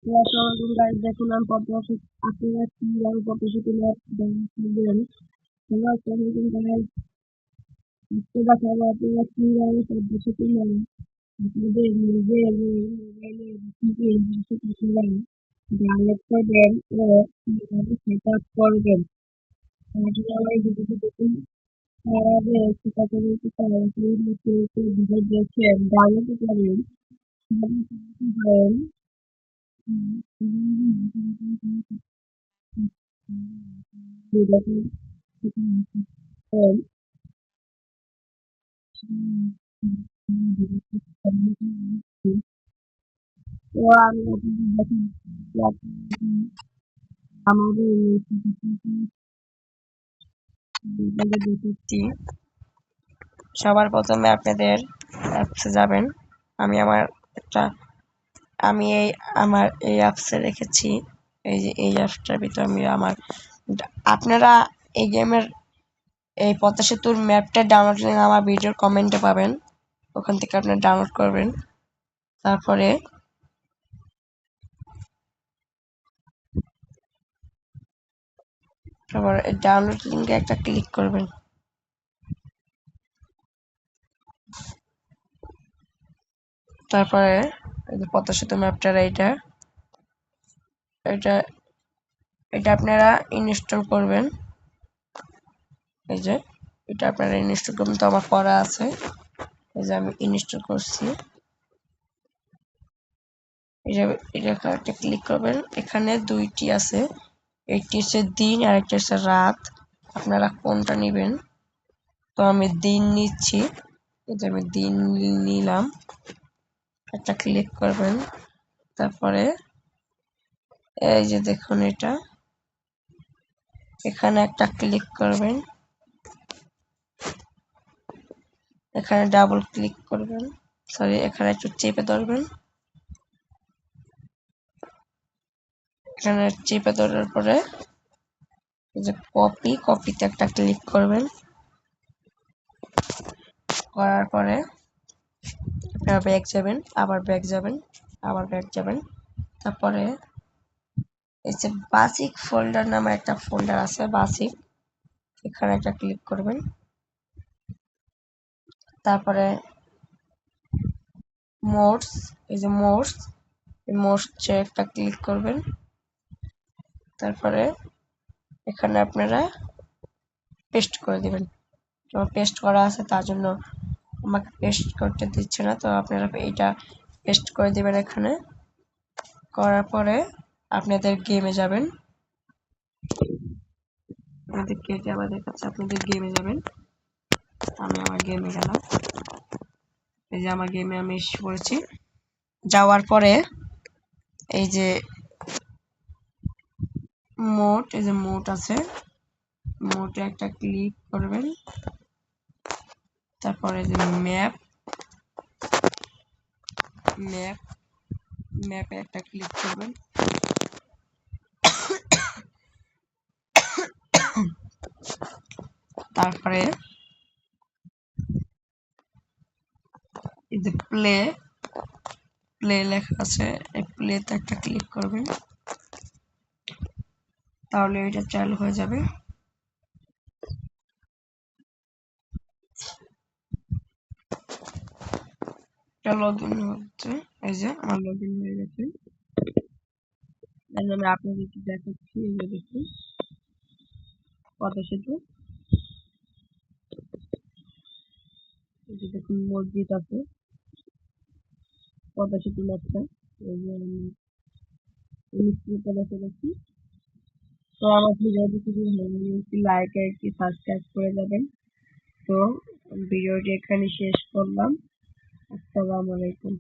আসসালামাইকুম গাইস, দেখুন আমি পদ্মাবতী। আপনারা কিভাবে পদ্মাবতী ম্যাপ দেখবেন? তোমরা কিন্তু গাইস বুঝতে দেখাবো আপনারা কিভাবে পদ্মাবতী ম্যাপ আপনাদের নিজের মোবাইলে কিভাবে ডাউনলোড করবেন ও কিভাবে সেট আপ করবেন। আপনারা এই ভিডিওটি দেখুন। তার আগে একটি কথা বলতে চাই, ভিডিও দেখেন ডাউনলোড করবেন করেন। তো আমি আমাদের দেখাচ্ছি। সবার প্রথমে আপনাদের অ্যাপসে যাবেন। আমি আমার একটা আমি আমার এই অ্যাপসে রেখেছি। এই যে এই অ্যাপসটার ভিতরে আমি আপনারা এই গেমের এই পদ্মা সেতুর ম্যাপটা ডাউনলোড লিঙ্ক আমার ভিডিওর কমেন্টে পাবেন। ওখান থেকে আপনারা ডাউনলোড করবেন। তারপরে ডাউনলোড লিঙ্কে একটা ক্লিক করবেন। তারপরে এই যে পদ্মা সেতু ম্যাপটা এটা এটা এটা আপনারা ইনস্টল করবেন। এই যে এটা আপনারা ইনস্টল করবেন, তো আমার করা আছে। এই যে আমি ইনস্টল করছি। এটা একটা ক্লিক করবেন। এখানে দুইটি আছে, একটি হচ্ছে দিন আর একটা হচ্ছে রাত। আপনারা কোনটা নেবেন? তো আমি দিন নিচ্ছি। এই যে আমি দিন নিলাম, একটা ক্লিক করবেন। তারপরে এই যে দেখুন এটা, এখানে একটা ক্লিক করবেন, এখানে ডাবল ক্লিক করবেন, সরি এখানে একটু চেপে ধরবেন। এখানে চেপে ধরার পরে এই যে কপিতে একটা ক্লিক করবেন। করার পরে আপনারা ব্যাক যাবেন, আবার ব্যাক যাবেন, আবার ব্যাক যাবেন। তারপরে এই যে বাসিক ফোল্ডার নামে একটা ফোল্ডার আছে, বাসিক, এখানে একটা ক্লিক করবেন। তারপরে মোডস, এই যে মোডসে একটা ক্লিক করবেন। তারপরে এখানে আপনারা পেস্ট করে দিবেন। তো পেস্ট করা আছে, তার জন্য আমাকে পেস্ট করতে দিচ্ছে না। তো আপনারা এইটা পেস্ট করে দিবেন এখানে। করার পরে আপনাদের গেমে যাবেন। আমাদের কাছে আপনাদের গেমে যাবেন। আমি আমার গেমে গেলাম। এই যে আমার গেমে আমি এসে পড়েছি। যাওয়ার পরে এই যে এই যে মোড আছে, মোডে একটা ক্লিক করবেন। তারপরে যে ম্যাপে একটা ক্লিক করবেন। তারপরে এই যে প্লে লেখা আছে, এই প্লেতে একটা ক্লিক করবেন। তাহলে এটা চালু হয়ে যাবে। এটা লগইন হচ্ছে। এই যে আমার লগইন হয়ে গেছে। আমি আপনাদেরকে দেখাচ্ছি। এই যে দেখুন পদ্মা সেতু, এই যে দেখুন মসজিদ আছে, পদ্মা সেতু ম্যাপটা। এই যে আমি বসে গেছি। তো আমার ভিডিওটি যদি ভালো লাগে একটি লাইক আর একটি সাবস্ক্রাইব করে যাবেন। তো ভিডিওটি এখানে শেষ করলাম। আসসালামু আলাইকুম।